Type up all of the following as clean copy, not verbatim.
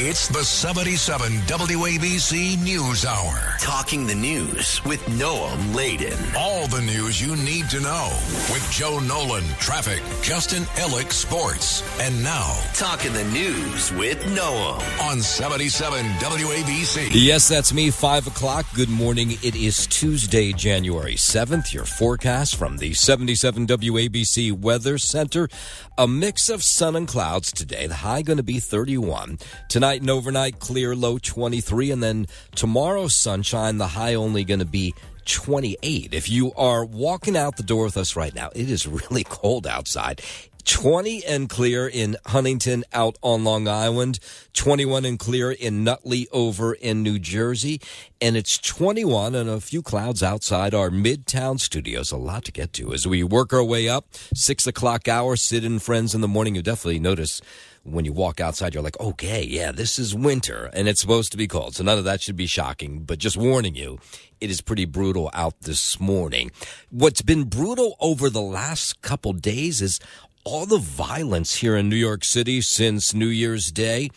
It's the 77 WABC News Hour. Talking the news with Noah Layden. All the news you need to know with Joe Nolan, traffic, Justin Ellick, sports. And now, Talking the news with Noah on 77 WABC. Yes, that's me, 5 o'clock. Good morning. It is Tuesday, January 7th. Your forecast from the 77 WABC Weather Center. A mix of sun and clouds today. The high going to be 31. Tonight and overnight, clear, low 23. And then tomorrow, sunshine, the high only going to be 28. If you are walking out the door with us right now, it is really cold outside. 20 and clear in Huntington out on Long Island, 21 and clear in Nutley over in New Jersey, and it's 21 and a few clouds outside our Midtown studios. A lot to get to as we work our way up. 6 o'clock hour, sit-in friends in the morning. You definitely notice when you walk outside, you're like, okay, yeah, this is winter, and it's supposed to be cold, so none of that should be shocking, but just warning you, it is pretty brutal out this morning. What's been brutal over the last couple days is all the violence here in New York City since New Year's Day.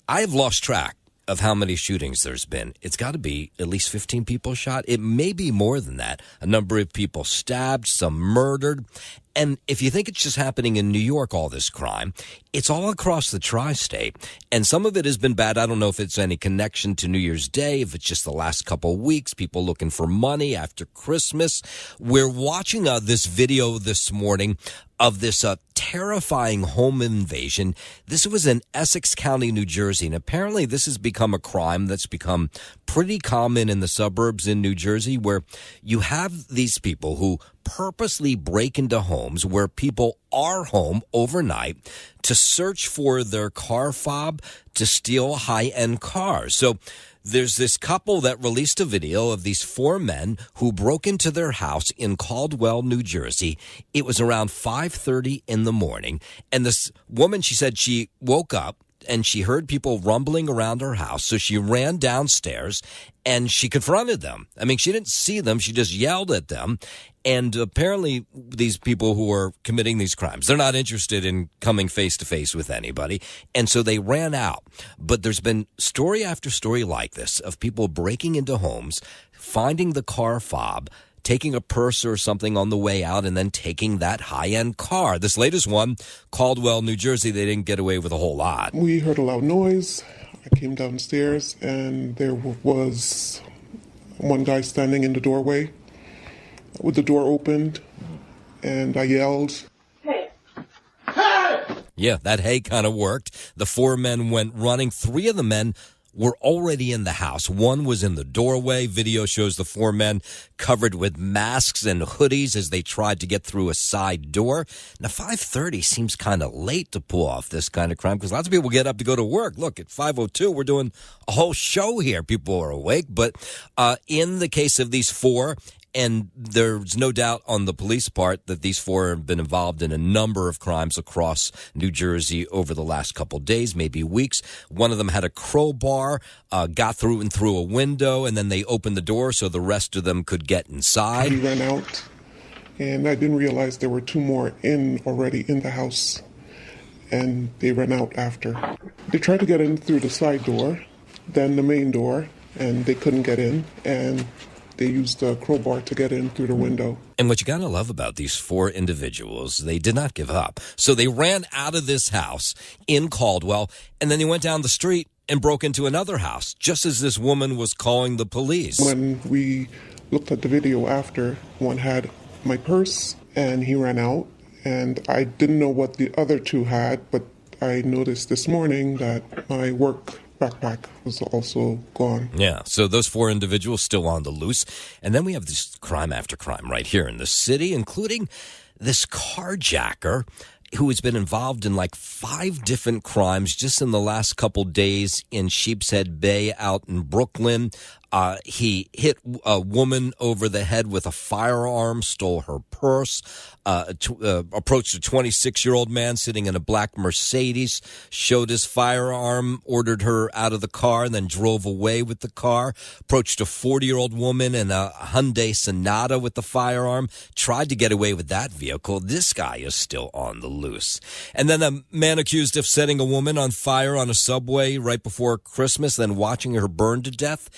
I've lost track of how many shootings there's been. It's got to be at least 15 people shot. It may be more than that. A number of people stabbed, some murdered. And if you think it's just happening in New York, all this crime, it's all across the tri-state. And some of it has been bad. I don't know if it's any connection to New Year's Day, if it's just the last couple of weeks, people looking for money after Christmas. We're watching this video this morning of this terrifying home invasion. This was in Essex County, New Jersey, and apparently this has become a crime that's become pretty common in the suburbs in New Jersey, where you have these people who purposely break into homes where people are home overnight to search for their car fob to steal high-end cars. So there's this couple that released a video of these four men who broke into their house in Caldwell, New Jersey. It was around 5:30 in the morning. And this woman, she said she woke up and she heard people rumbling around her house. So she ran downstairs and she confronted them. I mean, she didn't see them. She just yelled at them. And apparently these people who are committing these crimes, they're not interested in coming face to face with anybody. And so they ran out. But there's been story after story like this of people breaking into homes, finding the car fob, taking a purse or something on the way out, and then taking that high-end car. This latest one, Caldwell, New Jersey, they didn't get away with a whole lot. We heard a loud noise. I came downstairs, and there was one guy standing in the doorway with the door opened, and I yelled, "Hey! Hey!" Yeah, that hey kind of worked. The four men went running. Three of the men were already in the house. One was in the doorway. Video shows the four men covered with masks and hoodies as they tried to get through a side door. Now, 5:30 seems kind of late to pull off this kind of crime because lots of people get up to go to work. Look, at 5:02, we're doing a whole show here. People are awake. But in the case of these four, and there's no doubt on the police part that these four have been involved in a number of crimes across New Jersey over the last couple days, maybe weeks. One of them had a crowbar, got through and through a window, and then they opened the door so the rest of them could get inside. He ran out, and I didn't realize there were two more already in the house, and they ran out after. They tried to get in through the side door, then the main door, and they couldn't get in, and they used a crowbar to get in through the window. And what you got to love about these four individuals, they did not give up. So they ran out of this house in Caldwell, and then they went down the street and broke into another house, just as this woman was calling the police. When we looked at the video after, one had my purse, and he ran out. And I didn't know what the other two had, but I noticed this morning that my work backpack was also gone. Yeah, so those four individuals still on the loose. And then we have this crime after crime right here in the city, including this carjacker who has been involved in like 5 different crimes just in the last couple days in Sheepshead Bay out in Brooklyn. He hit a woman over the head with a firearm, stole her purse, approached a 26-year-old man sitting in a black Mercedes, showed his firearm, ordered her out of the car, and then drove away with the car. Approached a 40-year-old woman in a Hyundai Sonata with the firearm, tried to get away with that vehicle. This guy is still on the loose. And then a man accused of setting a woman on fire on a subway right before Christmas, then watching her burn to death,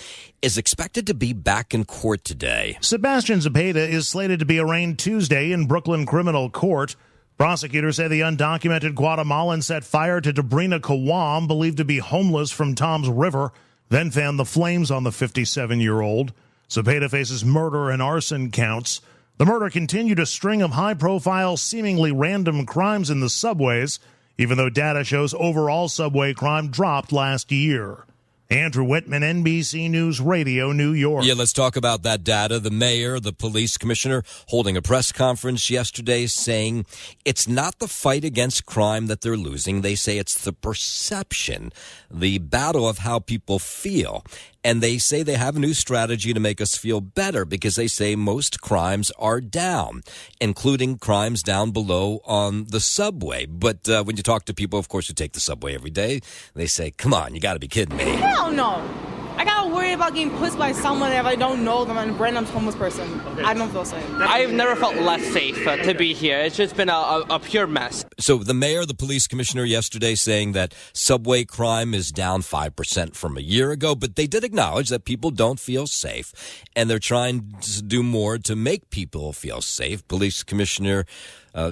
is expected to be back in court today. Sebastian Zepeda is slated to be arraigned Tuesday in Brooklyn criminal court. Prosecutors say the undocumented Guatemalan set fire to Debrina Kawam, believed to be homeless from Tom's River, then fanned the flames on the 57-year-old. Zepeda faces murder and arson counts. The murder continued a string of high-profile, seemingly random crimes in the subways, even though data shows overall subway crime dropped last year. Andrew Whitman, NBC News Radio, New York. Yeah, let's talk about that data. The mayor, the police commissioner, holding a press conference yesterday saying it's not the fight against crime that they're losing. They say it's the perception, the battle of how people feel. And they say they have a new strategy to make us feel better because they say most crimes are down, including crimes down below on the subway. But when you talk to people, of course, who take the subway every day, they say, come on, you got to be kidding me. Hell no. I got to worry about getting pushed by someone if I don't know them and a random homeless person. Okay. I don't feel safe. I've never felt less safe to be here. It's just been a pure mess. So the mayor, the police commissioner yesterday saying that subway crime is down 5% from a year ago, but they did acknowledge that people don't feel safe, and they're trying to do more to make people feel safe. Police Commissioner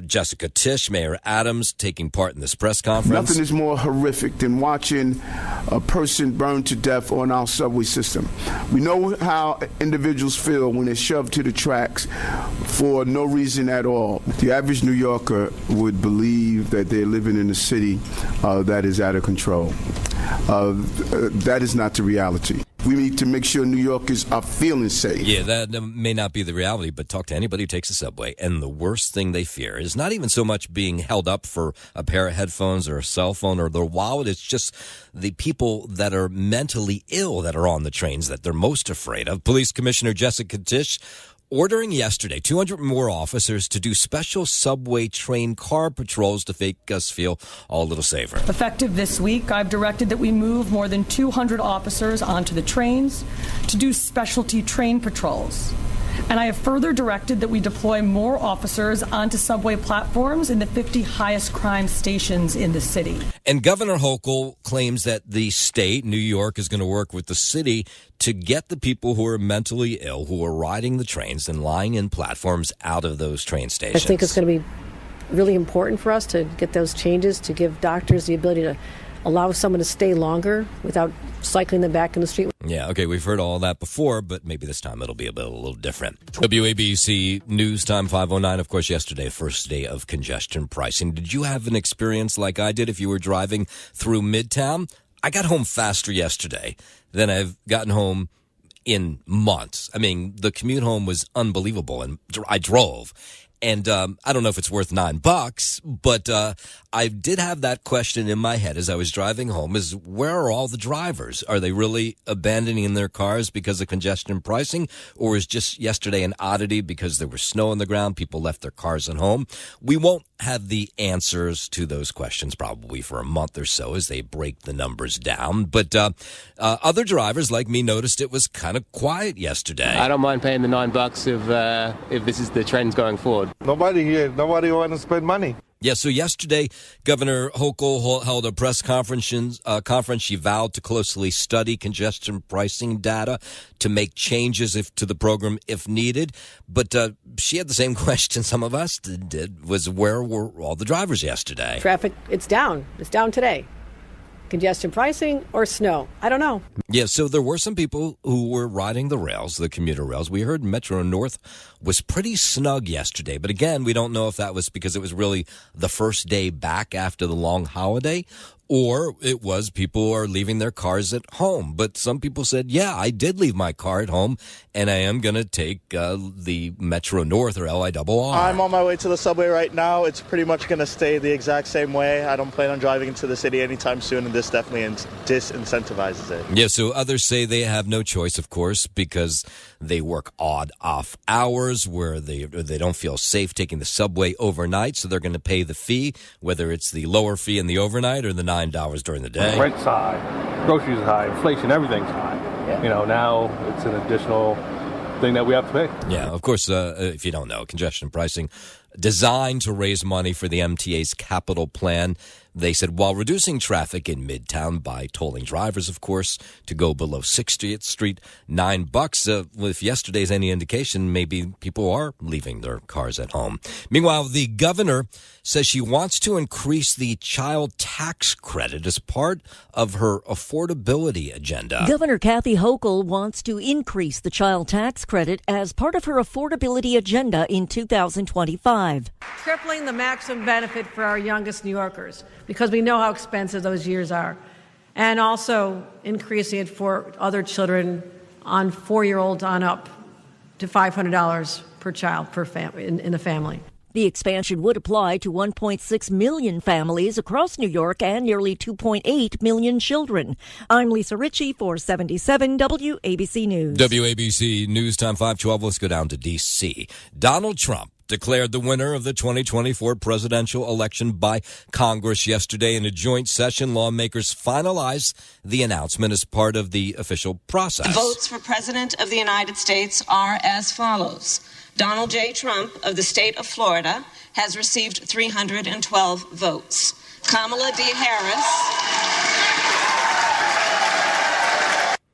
Jessica Tisch, Mayor Adams taking part in this press conference. Nothing is more horrific than watching a person burn to death on our subway system. We know how individuals feel when they're shoved to the tracks for no reason at all. The average New Yorker would believe that they're living in a city that is out of control. That is not the reality. We need to make sure New Yorkers are feeling safe. Yeah, that may not be the reality, but talk to anybody who takes a subway, and the worst thing they fear is not even so much being held up for a pair of headphones or a cell phone or their wallet. It's just the people that are mentally ill that are on the trains that they're most afraid of. Police Commissioner Jessica Tisch ordering yesterday 200 more officers to do special subway train car patrols to make us feel all a little safer. Effective this week, I've directed that we move more than 200 officers onto the trains to do specialty train patrols. And I have further directed that we deploy more officers onto subway platforms in the 50 highest crime stations in the city. And Governor Hochul claims that the state, New York, is going to work with the city to get the people who are mentally ill, who are riding the trains and lying in platforms, out of those train stations. I think it's going to be really important for us to get those changes, to give doctors the ability to allow someone to stay longer without cycling them back in the street. Yeah, okay, we've heard all that before, but maybe this time it'll be a little different. WABC News Time 5:09, of course, yesterday, first day of congestion pricing. Did you have an experience like I did if you were driving through Midtown? I got home faster yesterday than I've gotten home in months. I mean, the commute home was unbelievable, and I drove. And I don't know if it's worth $9, but I did have that question in my head as I was driving home, is where are all the drivers? Are they really abandoning their cars because of congestion pricing? Or is just yesterday an oddity because there was snow on the ground, people left their cars at home? We won't have the answers to those questions probably for a month or so as they break the numbers down. But other drivers like me noticed it was kind of quiet yesterday. I don't mind paying the $9 if this is the trend going forward. Nobody wants to spend money. Yeah, so yesterday, Governor Hochul held a press conference. She vowed to closely study congestion pricing data to make changes to the program if needed. But she had the same question some of us did, was where were all the drivers yesterday? Traffic, it's down. It's down today. Congestion pricing or snow? I don't know. Yeah, so there were some people who were riding the rails, the commuter rails. We heard Metro North was pretty snug yesterday. But again, we don't know if that was because it was really the first day back after the long holiday, or it was people are leaving their cars at home. But some people said, yeah, I did leave my car at home, and I am going to take the Metro North or LIRR. I'm on my way to the subway right now. It's pretty much going to stay the exact same way. I don't plan on driving into the city anytime soon, and this definitely disincentivizes it. Yeah, so others say they have no choice, of course, because they work odd off hours where they don't feel safe taking the subway overnight, so they're going to pay the fee, whether it's the lower fee in the overnight or the $9 during the day. Rent's high, groceries are high, inflation, everything's high. Yeah. Now it's an additional thing that we have to pay. Yeah, of course, if you don't know, congestion pricing designed to raise money for the MTA's capital plan. They said while reducing traffic in Midtown by tolling drivers, of course, to go below 60th Street, $9. If yesterday's any indication, maybe people are leaving their cars at home. Meanwhile, the governor says she wants to increase the child tax credit as part of her affordability agenda. Governor Kathy Hochul wants to increase the child tax credit as part of her affordability agenda in 2025. Tripling the maximum benefit for our youngest New Yorkers, because we know how expensive those years are, and also increasing it for other children on 4-year-olds on up to $500 per child per family in the family. The expansion would apply to 1.6 million families across New York and nearly 2.8 million children. I'm Lisa Ritchie for 77 WABC News. WABC News Time 512. Let's go down to D.C. Donald Trump declared the winner of the 2024 presidential election by Congress yesterday. In a joint session, lawmakers finalized the announcement as part of the official process. Votes for President of the United States are as follows. Donald J. Trump of the state of Florida has received 312 votes. Kamala D. Harris.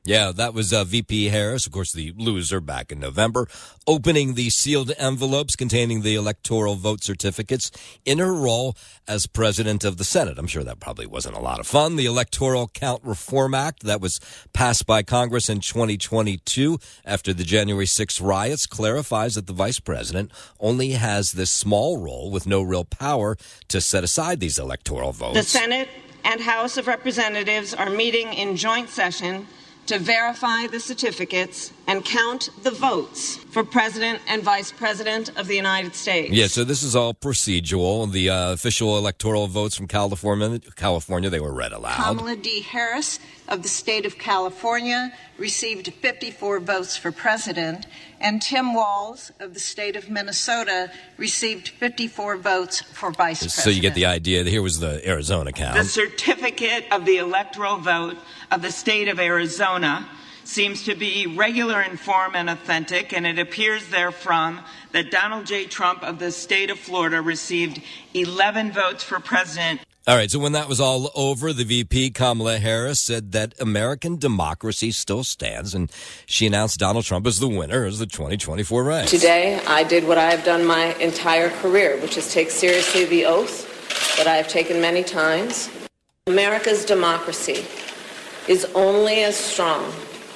Yeah, that was VP Harris, of course, the loser back in November, opening the sealed envelopes containing the electoral vote certificates in her role as president of the Senate. I'm sure that probably wasn't a lot of fun. The Electoral Count Reform Act that was passed by Congress in 2022 after the January 6th riots clarifies that the vice president only has this small role with no real power to set aside these electoral votes. The Senate and House of Representatives are meeting in joint session to verify the certificates and count the votes for President and Vice President of the United States. Yeah, so this is all procedural. The official electoral votes from California, they were read aloud. Kamala D. Harris of the state of California received 54 votes for President, and Tim Walz of the state of Minnesota received 54 votes for Vice President. So you get the idea. Here was the Arizona count. The certificate of the electoral vote of the state of Arizona seems to be regular in form and authentic, and it appears therefrom that Donald J. Trump of the state of Florida received 11 votes for president. All right, so when that was all over, the VP, Kamala Harris, said that American democracy still stands, and she announced Donald Trump as the winner of the 2024 race. Today, I did what I have done my entire career, which is take seriously the oath that I have taken many times. America's democracy is only as strong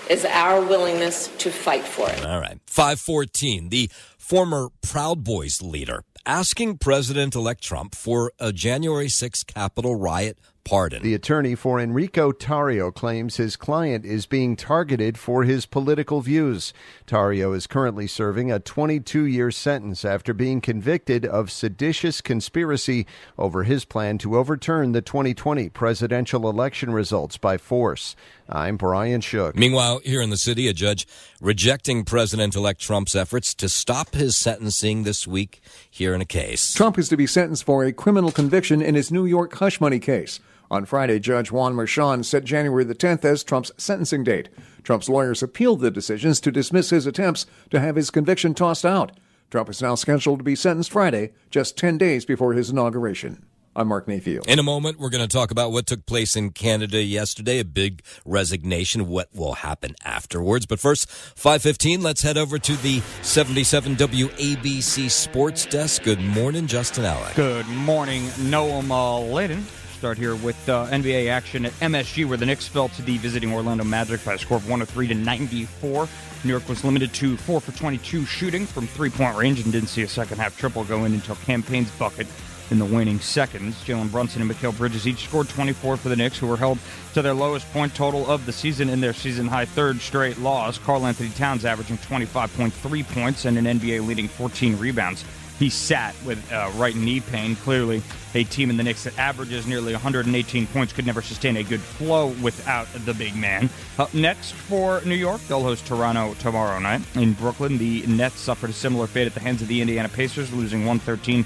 as our willingness to fight for it. All right. 514, the former Proud Boys leader, asking President-elect Trump for a January 6th Capitol riot pardon. The attorney for Enrico Tarrio claims his client is being targeted for his political views. Tarrio is currently serving a 22-year sentence after being convicted of seditious conspiracy over his plan to overturn the 2020 presidential election results by force. I'm Brian Shook. Meanwhile, here in the city, a judge rejecting President-elect Trump's efforts to stop his sentencing this week here in a case. Trump is to be sentenced for a criminal conviction in his New York hush money case. On Friday, Judge Juan Merchan set January the 10th as Trump's sentencing date. Trump's lawyers appealed the decisions to dismiss his attempts to have his conviction tossed out. Trump is now scheduled to be sentenced Friday, just 10 days before his inauguration. I'm Mark Mayfield. In a moment, we're going to talk about what took place in Canada yesterday, a big resignation, what will happen afterwards. But first, 5:15, let's head over to the 77 WABC Sports Desk. Good morning, Justin Alec. Good morning, Noam Layden. Start here with NBA action at MSG, where the Knicks fell to the visiting Orlando Magic by a score of 103-94. New York was limited to 4 for 22 shooting from three-point range and didn't see a second-half triple go in until Cam Payne's bucket in the waning seconds. Jalen Brunson and Mikal Bridges each scored 24 for the Knicks, who were held to their lowest point total of the season in their season-high third straight loss. Karl Anthony Towns averaging 25.3 points and an NBA-leading 14 rebounds. He sat with right knee pain. Clearly, a team in the Knicks that averages nearly 118 points could never sustain a good flow without the big man. Up next for New York, they'll host Toronto tomorrow night. In Brooklyn, the Nets suffered a similar fate at the hands of the Indiana Pacers, losing 113-99.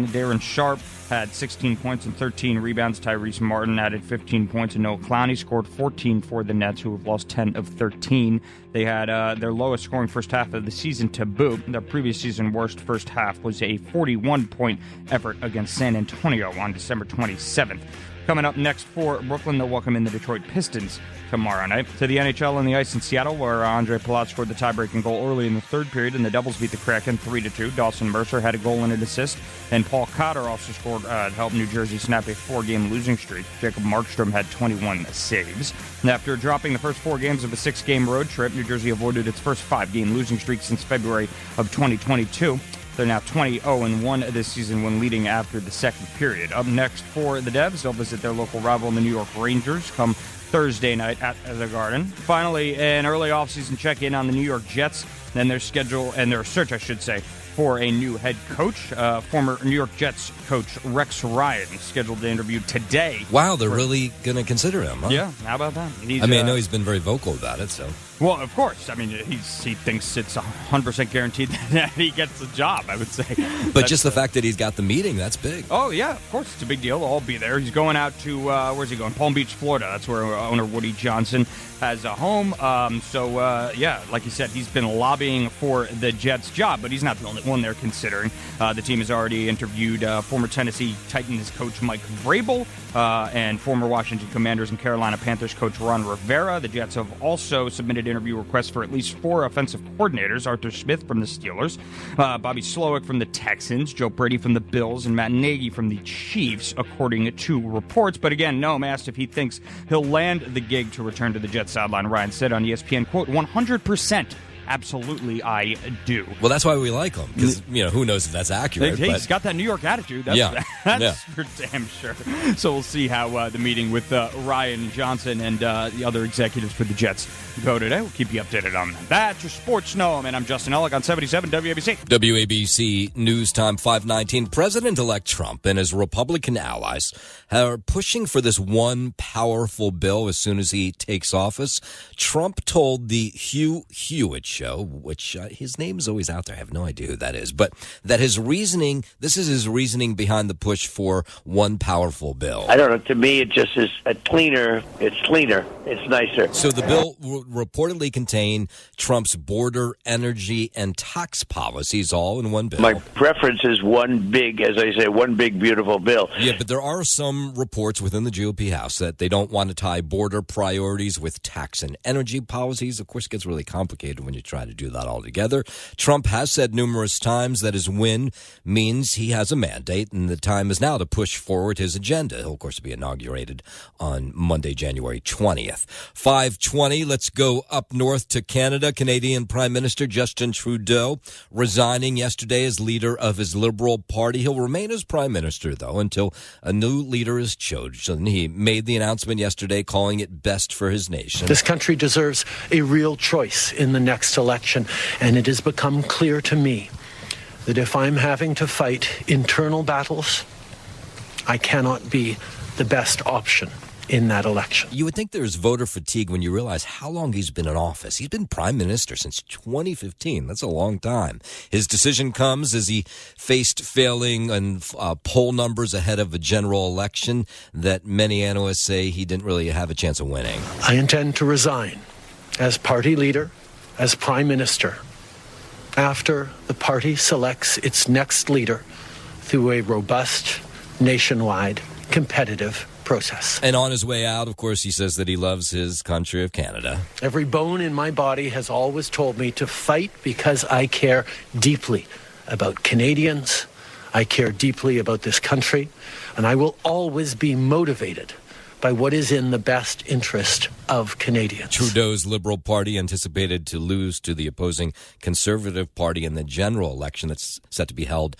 Darren Sharp had 16 points and 13 rebounds. Tyrese Martin added 15 points, and Noah Clowney scored 14 for the Nets, who have lost 10 of 13. They had their lowest scoring first half of the season to boot. Their previous season worst first half was a 41-point effort against San Antonio on December 27th. Coming up next for Brooklyn, they'll welcome in the Detroit Pistons tomorrow night. To the NHL on the ice in Seattle, where Andre Palat scored the tie-breaking goal early in the third period, and the Devils beat the Kraken 3-2. Dawson Mercer had a goal and an assist, and Paul Cotter also scored to help New Jersey snap a 4-game losing streak. Jacob Markstrom had 21 saves. And after dropping the first 4 games of a 6-game road trip, New Jersey avoided its first 5-game losing streak since February of 2022. They're now 20-0-1 this season when leading after the second period. Up next for the Devs, they'll visit their local rival, the New York Rangers, come Thursday night at the Garden. Finally, an early offseason check-in on the New York Jets and their schedule and their search, I should say, for a new head coach. Former New York Jets coach Rex Ryan scheduled to interview today. Wow, they're really going to consider him, huh? Yeah, how about that? I know he's been very vocal about it, so... Well, of course. I mean, he thinks it's 100% guaranteed that he gets the job, I would say. But just the fact that he's got the meting, that's big. Oh, yeah, of course. It's a big deal. They'll all be there. He's going out to, where's he going? Palm Beach, Florida. That's where owner Woody Johnson has a home. Yeah, like you said, he's been lobbying for the Jets' job, but he's not the only one they're considering. The team has already interviewed former Tennessee Titans coach Mike Vrabel and former Washington Commanders and Carolina Panthers coach Ron Rivera. The Jets have also submitted interview requests for at least 4 offensive coordinators: Arthur Smith from the Steelers, Bobby Slowick from the Texans, Joe Brady from the Bills, and Matt Nagy from the Chiefs, according to reports. But again, Noam asked if he thinks he'll land the gig to return to the Jets sideline. Ryan said on ESPN, quote, 100%. Absolutely, I do. Well, that's why we like him, because, who knows if that's accurate. He's got that New York attitude. That's for damn sure. So we'll see how the meeting with Ryan Johnson and the other executives for the Jets go today. We'll keep you updated on that. That's your Sports Know, and I'm Justin Ellick on 77 WABC. WABC News Time 519. President-elect Trump and his Republican allies are pushing for this one powerful bill as soon as he takes office. Trump told the Hugh Hewitt Show, which his name is always out there. I have no idea who that is, but that this is his reasoning behind the push for one powerful bill. I don't know. To me, it just is it's cleaner. It's nicer. So the bill will reportedly contain Trump's border, energy, and tax policies all in one bill. My preference is one big, beautiful bill. Yeah, but there are some reports within the GOP House that they don't want to tie border priorities with tax and energy policies. Of course, it gets really complicated when you try to do that all together. Trump has said numerous times that his win means he has a mandate, and the time is now to push forward his agenda. He'll, of course, be inaugurated on Monday, January 20th. 5:20, let's go up north to Canada. Canadian Prime Minister Justin Trudeau resigning yesterday as leader of his Liberal Party. He'll remain as Prime Minister, though, until a new leader is chosen. He made the announcement yesterday, calling it best for his nation. This country deserves a real choice in the next election, and it has become clear to me that if I'm having to fight internal battles, I cannot be the best option in that election. You would think there's voter fatigue when you realize how long he's been in office. He's been prime minister since 2015. That's a long time. His decision comes as he faced failing and poll numbers ahead of a general election that many analysts say he didn't really have a chance of winning. I intend to resign as party leader, as prime minister, after the party selects its next leader through a robust, nationwide, competitive process. And on his way out, of course, he says that he loves his country of Canada. Every bone in my body has always told me to fight because I care deeply about Canadians. I care deeply about this country, and I will always be motivated by what is in the best interest of Canadians. Trudeau's Liberal Party anticipated to lose to the opposing Conservative Party in the general election that's set to be held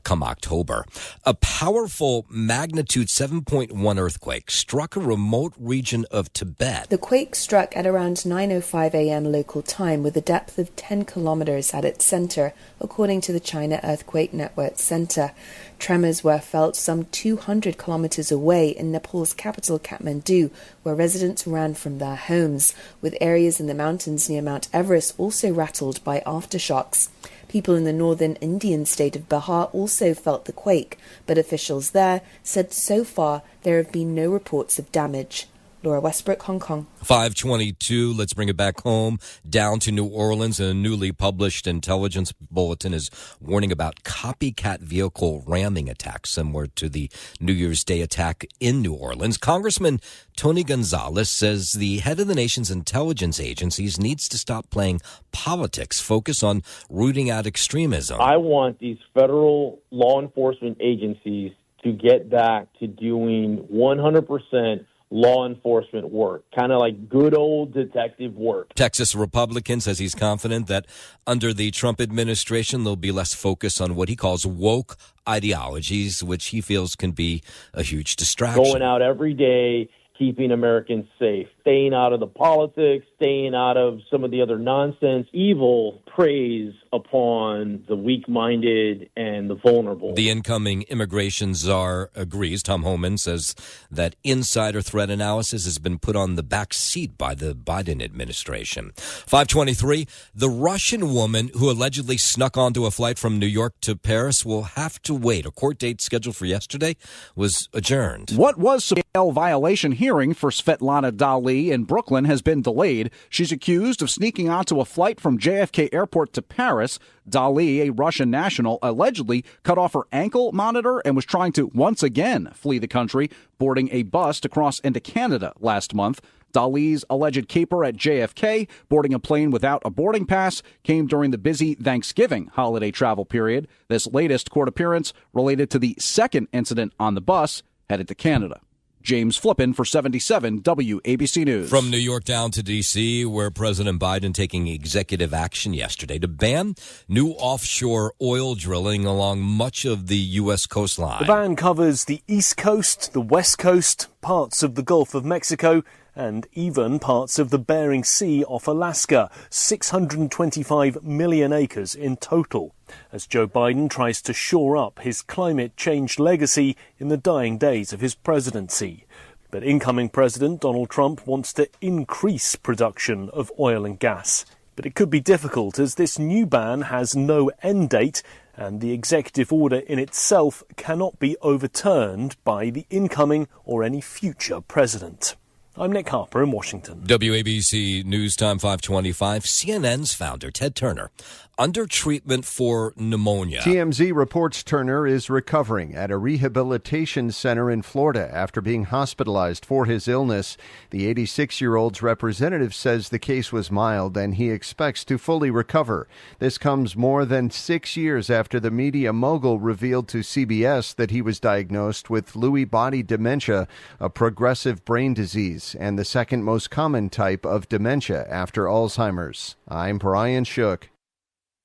come October. A powerful magnitude 7.1 earthquake struck a remote region of Tibet. The quake struck at around 9:05 a.m. local time with a depth of 10 kilometers at its center, according to the China Earthquake Network Center. Tremors were felt some 200 kilometers away in Nepal's capital Kathmandu, where residents ran from their homes, with areas in the mountains near Mount Everest also rattled by aftershocks. People in the northern Indian state of Bihar also felt the quake, but officials there said so far there have been no reports of damage. Laura Westbrook, Hong Kong. 5:22. Let's bring it back home, down to New Orleans. A newly published intelligence bulletin is warning about copycat vehicle ramming attacks similar to the New Year's Day attack in New Orleans. Congressman Tony Gonzalez says the head of the nation's intelligence agencies needs to stop playing politics, focus on rooting out extremism. I want these federal law enforcement agencies to get back to doing 100% law enforcement work, kind of like good old detective work. Texas Republican says he's confident that under the Trump administration, there'll be less focus on what he calls woke ideologies, which he feels can be a huge distraction. Going out every day, keeping Americans safe, staying out of the politics, staying out of some of the other nonsense. Evil preys upon the weak-minded and the vulnerable. The incoming immigration czar agrees. Tom Homan says that insider threat analysis has been put on the back seat by the Biden administration. 5:23, the Russian woman who allegedly snuck onto a flight from New York to Paris will have to wait. A court date scheduled for yesterday was adjourned. What was a bail violation hearing for Svetlana Dali in Brooklyn has been delayed. She's accused of sneaking onto a flight from JFK Airport to Paris. Dali, a Russian national, allegedly cut off her ankle monitor and was trying to once again flee the country, boarding a bus to cross into Canada last month. Dali's alleged caper at JFK, boarding a plane without a boarding pass, came during the busy Thanksgiving holiday travel period. This latest court appearance related to the second incident on the bus headed to Canada. James Flippin for 77 WABC News. From New York down to D.C., where President Biden taking executive action yesterday to ban new offshore oil drilling along much of the U.S. coastline. The ban covers the East Coast, the West Coast, parts of the Gulf of Mexico, and even parts of the Bering Sea off Alaska, 625 million acres in total, as Joe Biden tries to shore up his climate change legacy in the dying days of his presidency. But incoming President Donald Trump wants to increase production of oil and gas. But it could be difficult as this new ban has no end date, and the executive order in itself cannot be overturned by the incoming or any future president. I'm Nick Harper in Washington. WABC News Time 5:25. CNN's founder, Ted Turner, under treatment for pneumonia. TMZ reports Turner is recovering at a rehabilitation center in Florida after being hospitalized for his illness. The 86-year-old's representative says the case was mild and he expects to fully recover. This comes more than 6 years after the media mogul revealed to CBS that he was diagnosed with Lewy body dementia, a progressive brain disease, and the second most common type of dementia after Alzheimer's. I'm Brian Shook.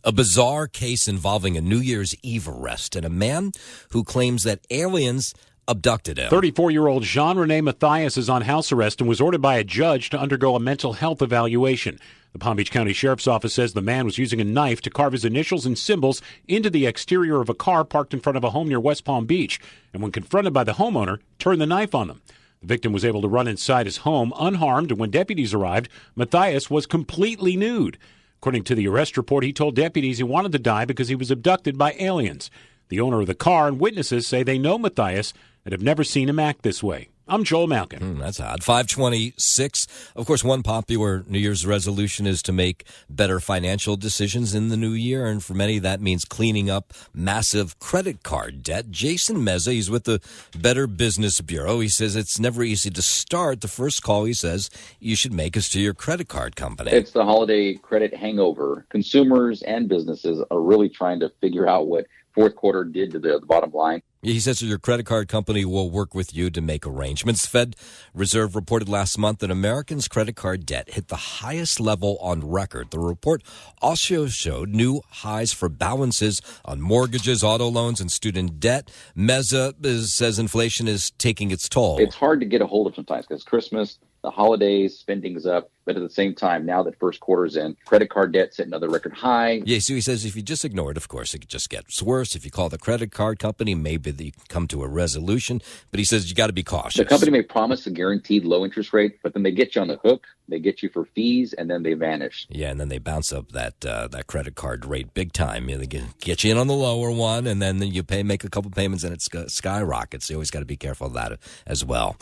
A bizarre case involving a New Year's Eve arrest and a man who claims that aliens abducted him. 34-year-old Jean-René Mathias is on house arrest and was ordered by a judge to undergo a mental health evaluation. The Palm Beach County Sheriff's Office says the man was using a knife to carve his initials and symbols into the exterior of a car parked in front of a home near West Palm Beach, and when confronted by the homeowner, turned the knife on them. The victim was able to run inside his home unharmed, and when deputies arrived, Mathias was completely nude. According to the arrest report, he told deputies he wanted to die because he was abducted by aliens. The owner of the car and witnesses say they know Mathias and have never seen him act this way. I'm Joel Malkin. That's odd. 5:26. Of course, one popular New Year's resolution is to make better financial decisions in the new year, and for many that means cleaning up massive credit card debt. Jason Meza, he's with the Better Business Bureau. He says it's never easy to start. The first call, he says, you should make is to your credit card company. It's the holiday credit hangover. Consumers and businesses are really trying to figure out what fourth quarter did to the bottom line. He says your credit card company will work with you to make arrangements. Fed Reserve reported last month that Americans' credit card debt hit the highest level on record. The report also showed new highs for balances on mortgages, auto loans, and student debt. Meza says inflation is taking its toll. It's hard to get a hold of sometimes because Christmas, the holidays, spending's up. But at the same time, now that first quarter's in, credit card debt's at another record high. Yeah, so he says if you just ignore it, of course, it just gets worse. If you call the credit card company, maybe they come to a resolution. But he says you got to be cautious. The company may promise a guaranteed low interest rate, but then they get you on the hook. They get you for fees, and then they vanish. Yeah, and then they bounce up that credit card rate big time. They get you in on the lower one, and then you make a couple payments, and it skyrockets. You always got to be careful of that as well.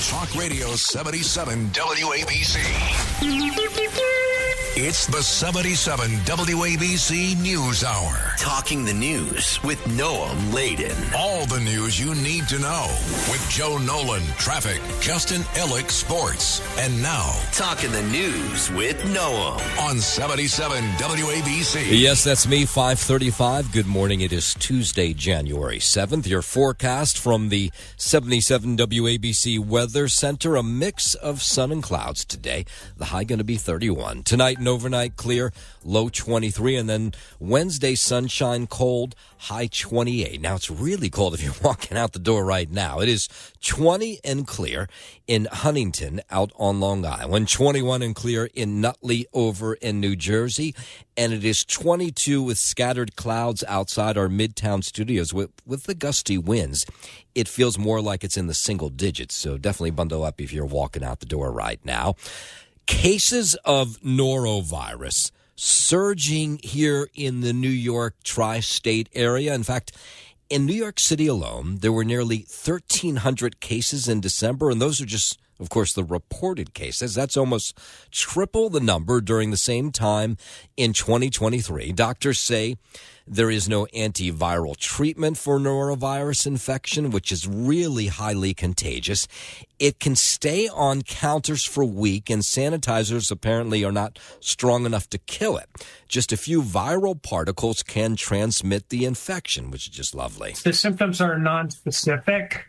Talk Radio 77 WABC. It's the 77 WABC News Hour. Talking the news with Noam Laden. All the news you need to know with Joe Nolan, traffic, Justin Ellick, sports. And now, Talking the news with Noam on 77 WABC. Yes, that's me, 5:35. Good morning. It is Tuesday, January 7th. Your forecast from the 77 WABC Weather Center. A mix of sun and clouds today. The high going to be 31. Tonight and overnight clear, low 23. And then Wednesday, sunshine, cold, high 28. Now, it's really cold if you're walking out the door right now. It is 20 and clear in Huntington out on Long Island, 21 and clear in Nutley over in New Jersey, and it is 22 with scattered clouds outside our Midtown studios. With the gusty winds, it feels more like it's in the single digits, so definitely bundle up if you're walking out the door right now. Cases of norovirus surging here in the New York tri-state area. In fact, in New York City alone, there were nearly 1,300 cases in December, and those are just, of course, the reported cases. That's almost triple the number during the same time in 2023. Doctors say there is no antiviral treatment for norovirus infection, which is really highly contagious. It can stay on counters for a week, and sanitizers apparently are not strong enough to kill it. Just a few viral particles can transmit the infection, which is just lovely. The symptoms are nonspecific.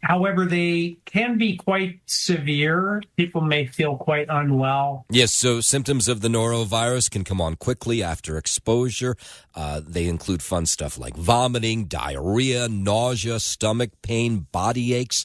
However, they can be quite severe. People may feel quite unwell. Yes, so symptoms of the norovirus can come on quickly after exposure. They include fun stuff like vomiting, diarrhea, nausea, stomach pain, body aches.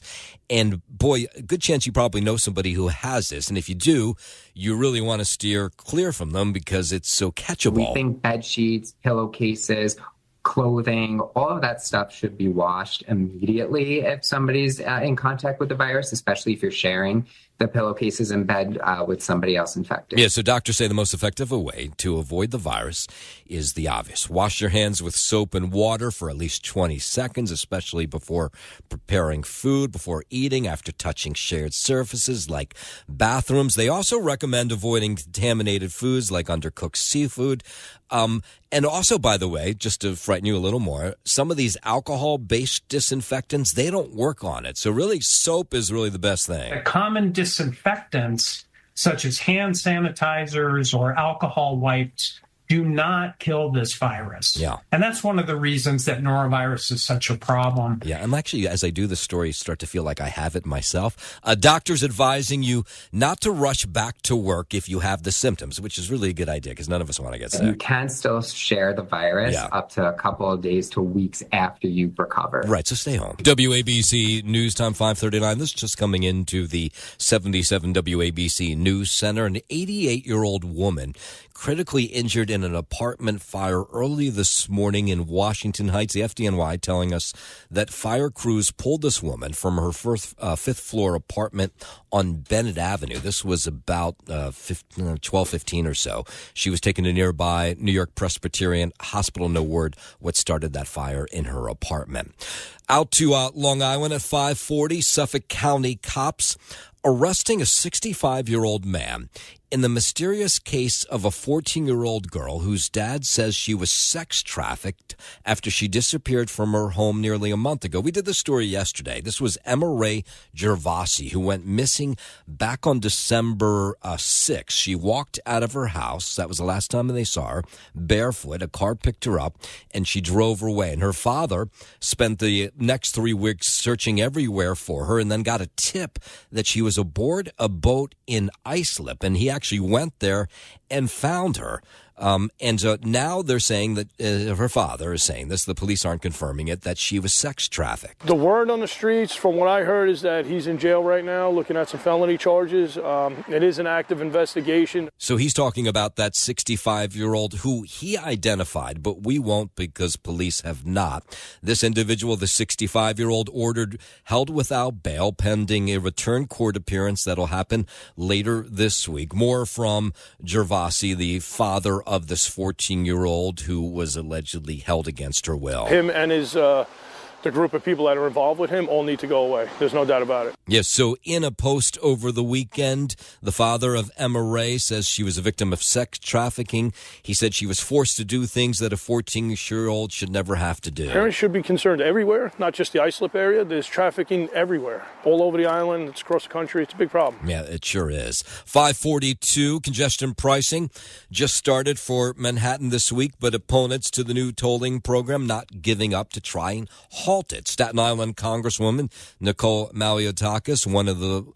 And boy, a good chance you probably know somebody who has this. And if you do, you really want to steer clear from them because it's so catchable. We think bed sheets, pillowcases, clothing, all of that stuff should be washed immediately if somebody's in contact with the virus, especially if you're sharing the pillowcases in bed with somebody else infected. Yeah, so doctors say the most effective way to avoid the virus is the obvious. Wash your hands with soap and water for at least 20 seconds, especially before preparing food, before eating, after touching shared surfaces like bathrooms. They also recommend avoiding contaminated foods like undercooked seafood. And also, by the way, just to frighten you a little more, some of these alcohol-based disinfectants, they don't work on it. So really, soap is really the best thing. The common disinfectants, such as hand sanitizers or alcohol wipes, do not kill this virus. Yeah. And that's one of the reasons that norovirus is such a problem. Yeah, I'm actually, as I do the story, start to feel like I have it myself. Doctors advising you not to rush back to work if you have the symptoms, which is really a good idea because none of us want to get sick. You can still share the virus up to a couple of days to weeks after you've recovered. Right, so stay home. WABC News Time 5:39. This is just coming into the 77 WABC News Center. An 88-year-old woman critically injured in an apartment fire early this morning in Washington Heights. The FDNY telling us that fire crews pulled this woman from her fifth-floor apartment on Bennett Avenue. This was about 12:15 or so. She was taken to nearby New York Presbyterian Hospital. No word what started that fire in her apartment. Out to Long Island at 5:40, Suffolk County cops arresting a 65-year-old man in the mysterious case of a 14-year-old girl whose dad says she was sex trafficked after she disappeared from her home nearly a month ago. We did the story yesterday. This was Emma Ray Gervasi, who went missing back on December 6th. She walked out of her house. That was the last time they saw her, barefoot. A car picked her up, and she drove her away. And her father spent the next 3 weeks searching everywhere for her and then got a tip that she was aboard a boat in Islip, and he actually went there and found her. Now they're saying that her father is saying this, the police aren't confirming it, that she was sex trafficked. The word on the streets, from what I heard, is that he's in jail right now looking at some felony charges. It is an active investigation. So he's talking about that 65-year-old who he identified, but we won't because police have not. This individual, the 65-year-old, ordered held without bail pending a return court appearance that'll happen later this week. More from Gervasi, the father of this 14-year-old who was allegedly held against her will. Him and his the group of people that are involved with him all need to go away. There's no doubt about it. Yes, so in a post over the weekend, the father of Emma Ray says she was a victim of sex trafficking. He said she was forced to do things that a 14-year-old should never have to do. Parents should be concerned everywhere, not just the Islip area. There's trafficking everywhere, all over the island. It's across the country. It's a big problem. Yeah, it sure is. 542, congestion pricing just started for Manhattan this week, but opponents to the new tolling program not giving up to try and halt it. Staten Island Congresswoman Nicole Maliotakis, one of the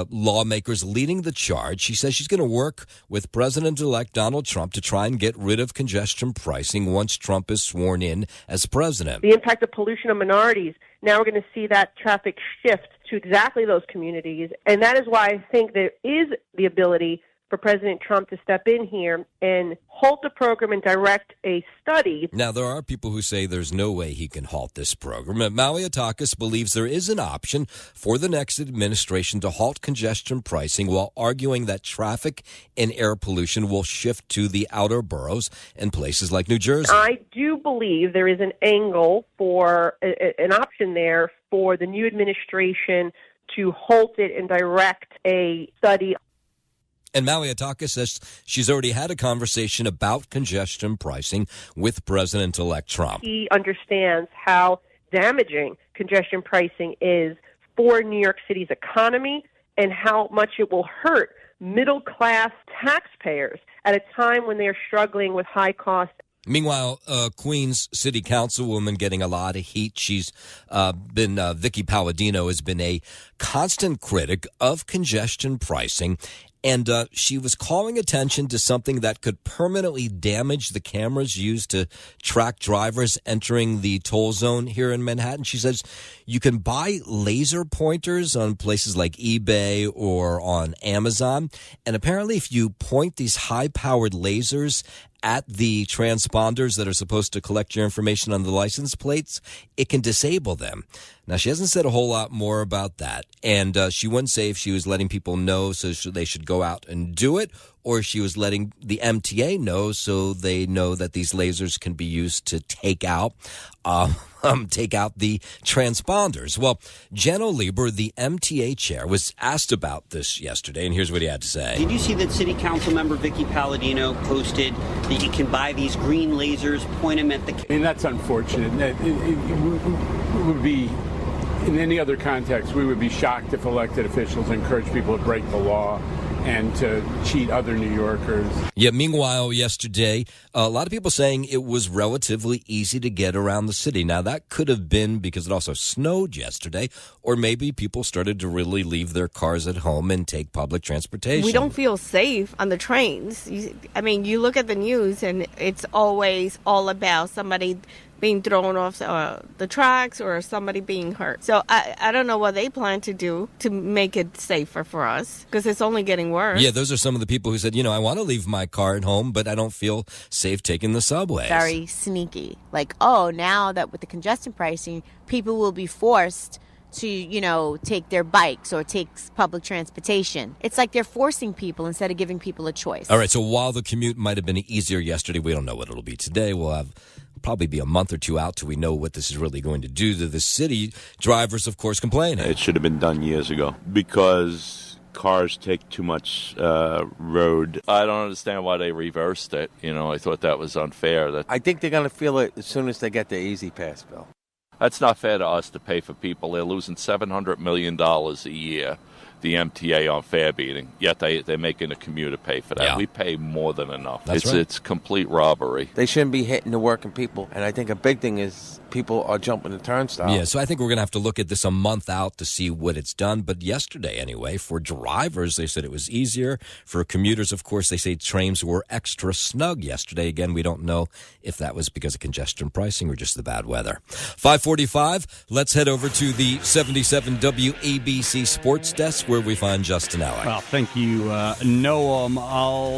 lawmakers leading the charge, she says she's going to work with President-elect Donald Trump to try and get rid of congestion pricing once Trump is sworn in as president. The impact of pollution on minorities, now we're going to see that traffic shift to exactly those communities, and that is why I think there is the ability for President Trump to step in here and halt the program and direct a study. Now, there are people who say there's no way he can halt this program. Maliotakis believes there is an option for the next administration to halt congestion pricing while arguing that traffic and air pollution will shift to the outer boroughs and places like New Jersey. I do believe there is an angle for an option there for the new administration to halt it and direct a study. And Maliotakis says she's already had a conversation about congestion pricing with President-elect Trump. He understands how damaging congestion pricing is for New York City's economy and how much it will hurt middle-class taxpayers at a time when they are struggling with high costs. Meanwhile, Queens City Councilwoman getting a lot of heat. She's been, Vicky Palladino has been a constant critic of congestion pricing. And she was calling attention to something that could permanently damage the cameras used to track drivers entering the toll zone here in Manhattan. She says you can buy laser pointers on places like eBay or on Amazon. And apparently if you point these high-powered lasers at the transponders that are supposed to collect your information on the license plates, it can disable them. Now, she hasn't said a whole lot more about that, and she wouldn't say if she was letting people know so they should go out and do it, or she was letting the MTA know so they know that these lasers can be used to take out the transponders. Well, Jeno Lieber, the MTA chair, was asked about this yesterday, and here's what he had to say. Did you see that City Council member Vicky Palladino posted that you can buy these green lasers, point them at the... I mean, that's unfortunate. It would be, in any other context, we would be shocked if elected officials encourage people to break the law and to cheat other New Yorkers. Yeah, meanwhile, yesterday, a lot of people saying it was relatively easy to get around the city. Now, that could have been because it also snowed yesterday, or maybe people started to really leave their cars at home and take public transportation. We don't feel safe on the trains. You look at the news, and it's always all about somebody being thrown off the tracks or somebody being hurt. So I don't know what they plan to do to make it safer for us, because it's only getting worse. Yeah, those are some of the people who said, I want to leave my car at home, but I don't feel safe taking the subways. Very sneaky. Like, now that with the congestion pricing, people will be forced to, take their bikes or take public transportation. It's like they're forcing people instead of giving people a choice. All right, so while the commute might have been easier yesterday, we don't know what it'll be today. We'll have probably be a month or two out till we know what this is really going to do to the city. Drivers, of course, complaining. It should have been done years ago because cars take too much road. I don't understand why they reversed it. I thought that was unfair. I think they're going to feel it as soon as they get the Easy Pass bill. That's not fair to us to pay for people. They're losing $700 million a year, the MTA, on fare beating, yet they're making the commuter pay for that. Yeah. We pay more than enough. That's right. It's complete robbery. They shouldn't be hitting the working people. And I think a big thing is people are jumping the turnstile. Yeah, so I think we're going to have to look at this a month out to see what it's done. But yesterday, anyway, for drivers, they said it was easier. For commuters, of course, they say trains were extra snug yesterday. Again, we don't know if that was because of congestion pricing or just the bad weather. 5:45, let's head over to the 77 WABC Sports Desk where we find Justin Alec. Well, thank you, Noam.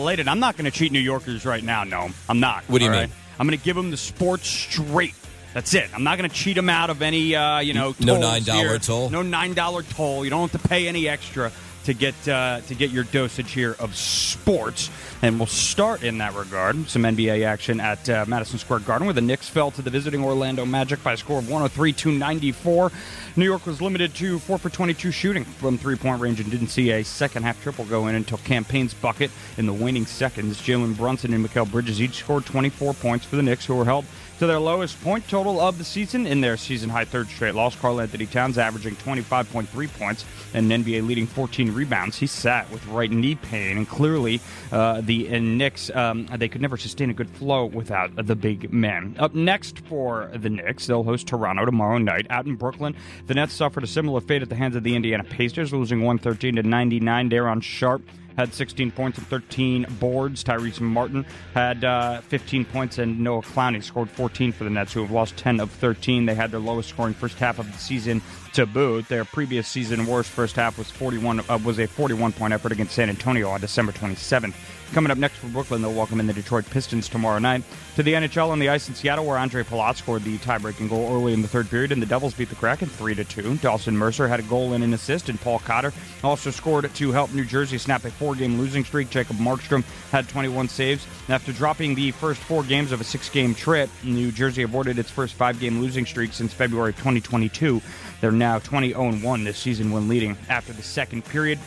Layden, I'm not going to cheat New Yorkers right now, Noam. I'm not. What do you mean? I'm going to give them the sports straight. That's it. I'm not going to cheat them out of any, no $9 toll. No $9 toll. You don't have to pay any extra to get your dosage here of sports. And we'll start in that regard. Some NBA action at Madison Square Garden, where the Knicks fell to the visiting Orlando Magic by a score of 103-94. New York was limited to 4 for 22 shooting from three-point range and didn't see a second-half triple go in until Campaign's bucket in the waning seconds. Jalen Brunson and Mikal Bridges each scored 24 points for the Knicks, who were held to their lowest point total of the season in their season-high third straight loss. Karl Anthony Towns averaging 25.3 points and an NBA-leading 14 rebounds. He sat with right knee pain, and clearly the Knicks, they could never sustain a good flow without the big men. Up next for the Knicks, they'll host Toronto tomorrow night. Out in Brooklyn, the Nets suffered a similar fate at the hands of the Indiana Pacers, losing 113-99. Daron Sharp had 16 points and 13 boards. Tyrese Martin had 15 points, and Noah Clowney scored 14 for the Nets, who have lost 10 of 13. They had their lowest scoring first half of the season to boot. Their previous season worst first half was a 41-point effort against San Antonio on December 27th. Coming up next for Brooklyn, they'll welcome in the Detroit Pistons tomorrow night. To the NHL on the ice in Seattle, where Andre Palat scored the tie-breaking goal early in the third period, and the Devils beat the Kraken 3-2. Dawson Mercer had a goal and an assist, and Paul Cotter also scored to help New Jersey snap a 4-game losing streak. Jacob Markstrom had 21 saves. After dropping the first 4 games of a 6-game trip, New Jersey avoided its first 5-game losing streak since February of 2022. They're now 20-1 this season when leading after the second period.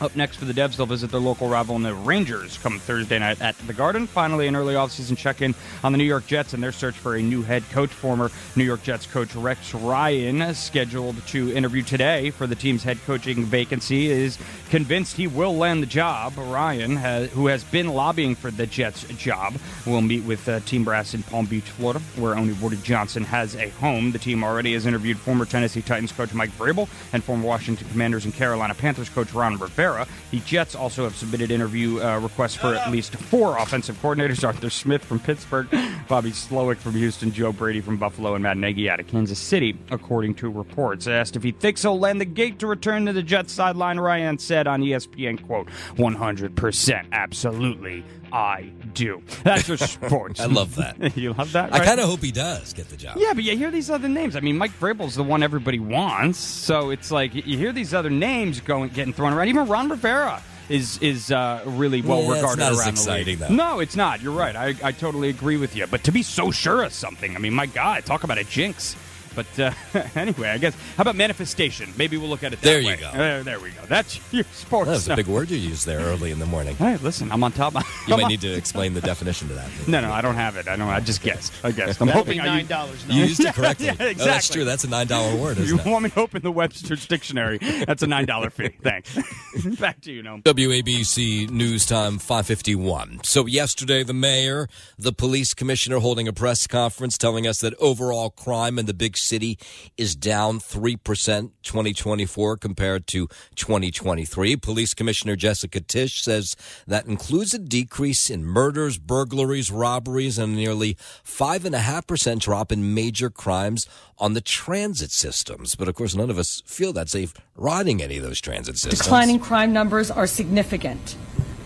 Up next for the Devs, they'll visit their local rival in the Rangers come Thursday night at the Garden. Finally, an early offseason check-in on the New York Jets and their search for a new head coach. Former New York Jets coach Rex Ryan, scheduled to interview today for the team's head coaching vacancy, is convinced he will land the job. Ryan, who has been lobbying for the Jets' job, will meet with team brass in Palm Beach, Florida, where owner Woody Johnson has a home. The team already has interviewed former Tennessee Titans coach Mike Vrabel and former Washington Commanders and Carolina Panthers coach Ron Rivera. The Jets also have submitted interview requests for at least 4 offensive coordinators: Arthur Smith from Pittsburgh, Bobby Slowick from Houston, Joe Brady from Buffalo, and Matt Nagy out of Kansas City, according to reports. Asked if he thinks he'll land the gate to return to the Jets sideline, Ryan said on ESPN, quote, 100%, absolutely, I do. That's your sports. I love that. You love that, right? I kind of hope he does get the job. Yeah, but you hear these other names. I mean, Mike Vrabel's the one everybody wants, so it's like you hear these other names getting thrown around. Even Ron Rivera is really well regarded around the league. exciting, though. No, it's not. You're right. I totally agree with you. But to be so sure of something, I mean, my God, talk about a jinx. But anyway, I guess, how about manifestation? Maybe we'll look at it that way. There you go. There we go. That's your sports. That was a big word you used there early in the morning. Hey, listen, I'm on top. You might need to explain the definition to that. No, I don't have it. I just guessed. I'm hoping $9. You used it correctly. Yeah, exactly. Oh, that's true. That's a $9 word, isn't it? You want me to open the Webster's Dictionary? That's a $9 fee. Thanks. Back to you, Noam. WABC News Time 5:51. So yesterday, the mayor, the police commissioner holding a press conference telling us that overall crime in the big city is down 3% 2024 compared to 2023. Police Commissioner Jessica Tisch says that includes a decrease in murders, burglaries, robberies, and a nearly 5.5% drop in major crimes on the transit systems. But, of course, none of us feel that safe riding any of those transit systems. Declining crime numbers are significant,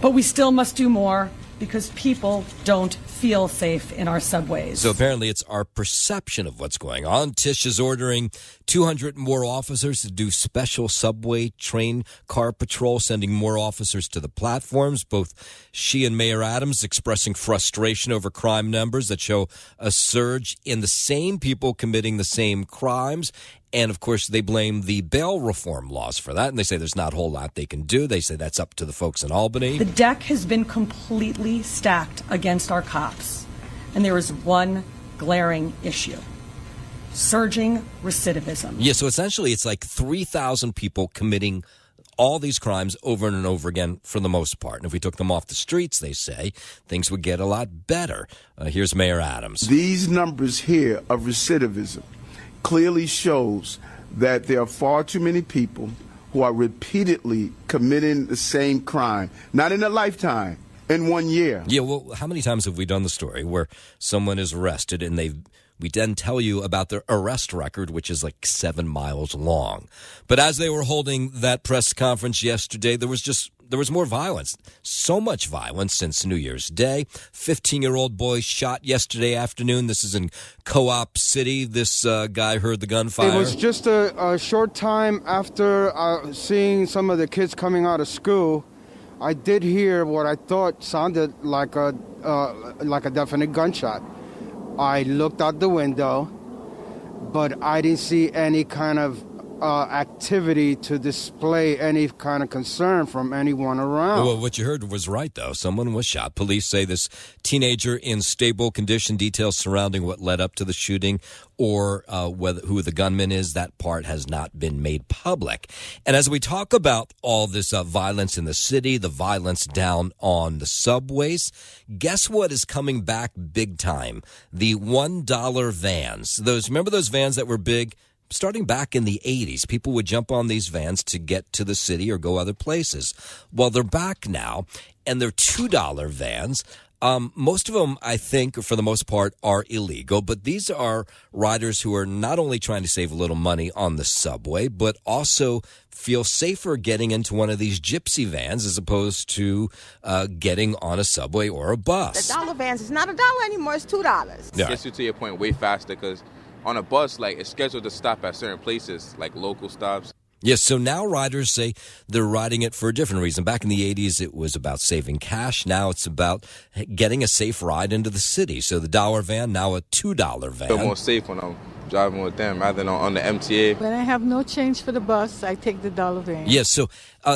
but we still must do more because people don't feel safe in our subways. So apparently it's our perception of what's going on. Tisch is ordering 200 more officers to do special subway train car patrol, sending more officers to the platforms. Both she and Mayor Adams expressing frustration over crime numbers that show a surge in the same people committing the same crimes And, of course, they blame the bail reform laws for that, and they say there's not a whole lot they can do. They say that's up to the folks in Albany. The deck has been completely stacked against our cops, and there is one glaring issue: surging recidivism. Yeah, so essentially it's like 3,000 people committing all these crimes over and over again for the most part. And if we took them off the streets, they say, things would get a lot better. Here's Mayor Adams. These numbers here of recidivism clearly shows that there are far too many people who are repeatedly committing the same crime, not in a lifetime, in 1 year. Yeah, well, how many times have we done the story where someone is arrested and we then tell you about their arrest record, which is like 7 miles long. But as they were holding that press conference yesterday, there was more violence. So much violence since New Year's Day. 15-year-old boy shot yesterday afternoon. This is in Co-op City. This guy heard the gunfire. It was just a short time after seeing some of the kids coming out of school. I did hear what I thought sounded like a definite gunshot. I looked out the window, but I didn't see any kind of activity to display any kind of concern from anyone around. Well, what you heard was right, though. Someone was shot. Police say this teenager in stable condition. Details surrounding what led up to the shooting or who the gunman is, that part has not been made public. And as we talk about all this violence in the city, the violence down on the subways, guess what is coming back big time? The $1 vans. Remember those vans that were big? Starting back in the 80s, people would jump on these vans to get to the city or go other places. Well, they're back now, and they're $2 vans. Most of them, I think, for the most part, are illegal, but these are riders who are not only trying to save a little money on the subway, but also feel safer getting into one of these gypsy vans as opposed to getting on a subway or a bus. The dollar vans is not $1 anymore, it's $2. Yeah. Gets you to your point way faster because on a bus, like, it's scheduled to stop at certain places, like local stops. Yes, so now riders say they're riding it for a different reason. Back in the 80s, it was about saving cash. Now it's about getting a safe ride into the city. So the $1 van, now a $2 van. I feel more safe when I'm driving with them rather than on the MTA. When I have no change for the bus, I take the $1 van. Yes, so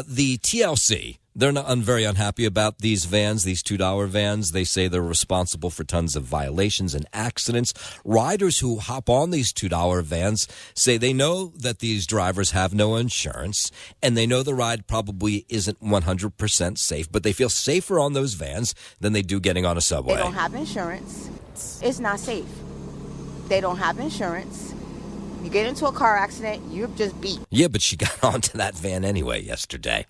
the TLC, they're not very unhappy about these vans, these $2 vans. They say they're responsible for tons of violations and accidents. Riders who hop on these $2 vans say they know that these drivers have no insurance, and they know the ride probably isn't 100% safe, but they feel safer on those vans than they do getting on a subway. They don't have insurance. It's not safe. They don't have insurance. You get into a car accident, you're just beat. Yeah, but she got onto that van anyway yesterday.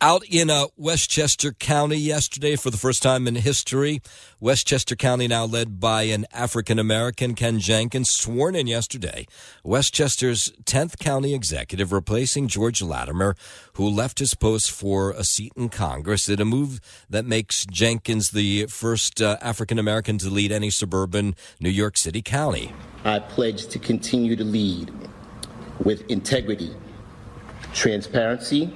Out in Westchester County yesterday for the first time in history. Westchester County now led by an African-American, Ken Jenkins, sworn in yesterday. Westchester's 10th county executive, replacing George Latimer, who left his post for a seat in Congress in a move that makes Jenkins the first African-American to lead any suburban New York City county. I pledge to continue to lead with integrity, transparency,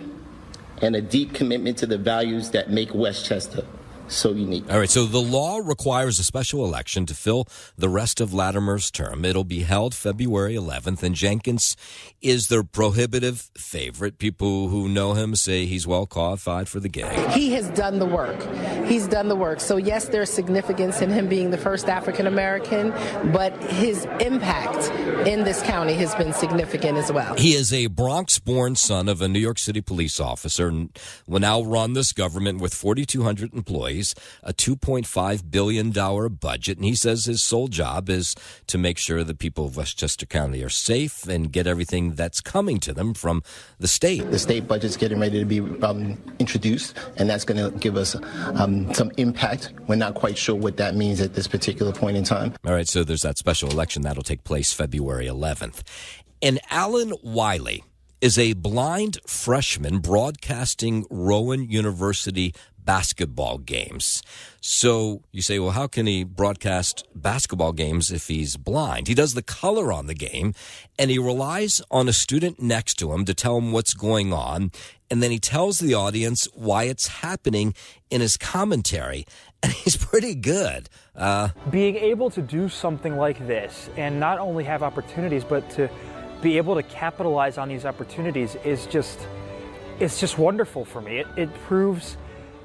and a deep commitment to the values that make Westchester so unique. All right, so the law requires a special election to fill the rest of Latimer's term. It'll be held February 11th, and Jenkins is the prohibitive favorite. People who know him say he's well qualified for the gig. He has done the work. He's done the work. So, yes, there's significance in him being the first African-American, but his impact in this county has been significant as well. He is a Bronx-born son of a New York City police officer and will now run this government with 4,200 employees, a $2.5 billion budget, and he says his sole job is to make sure the people of Westchester County are safe and get everything that's coming to them from the state. The state budget's getting ready to be introduced, and that's going to give us some impact. We're not quite sure what that means at this particular point in time. All right, so there's that special election that'll take place February 11th. And Alan Wiley is a blind freshman broadcasting Rowan University basketball games. So you say, well, how can he broadcast basketball games if he's blind? He does the color on the game, and he relies on a student next to him to tell him what's going on, and then he tells the audience why it's happening in his commentary, and he's pretty good. Being able to do something like this and not only have opportunities, but to be able to capitalize on these opportunities is just wonderful for me. It proves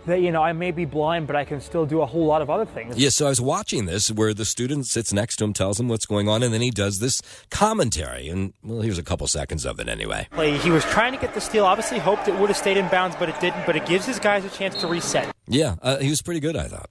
that, I may be blind, but I can still do a whole lot of other things. Yeah, so I was watching this where the student sits next to him, tells him what's going on, and then he does this commentary. And, well, here's a couple seconds of it anyway. He was trying to get the steal, obviously hoped it would have stayed in bounds, but it didn't. But it gives his guys a chance to reset. Yeah, he was pretty good, I thought.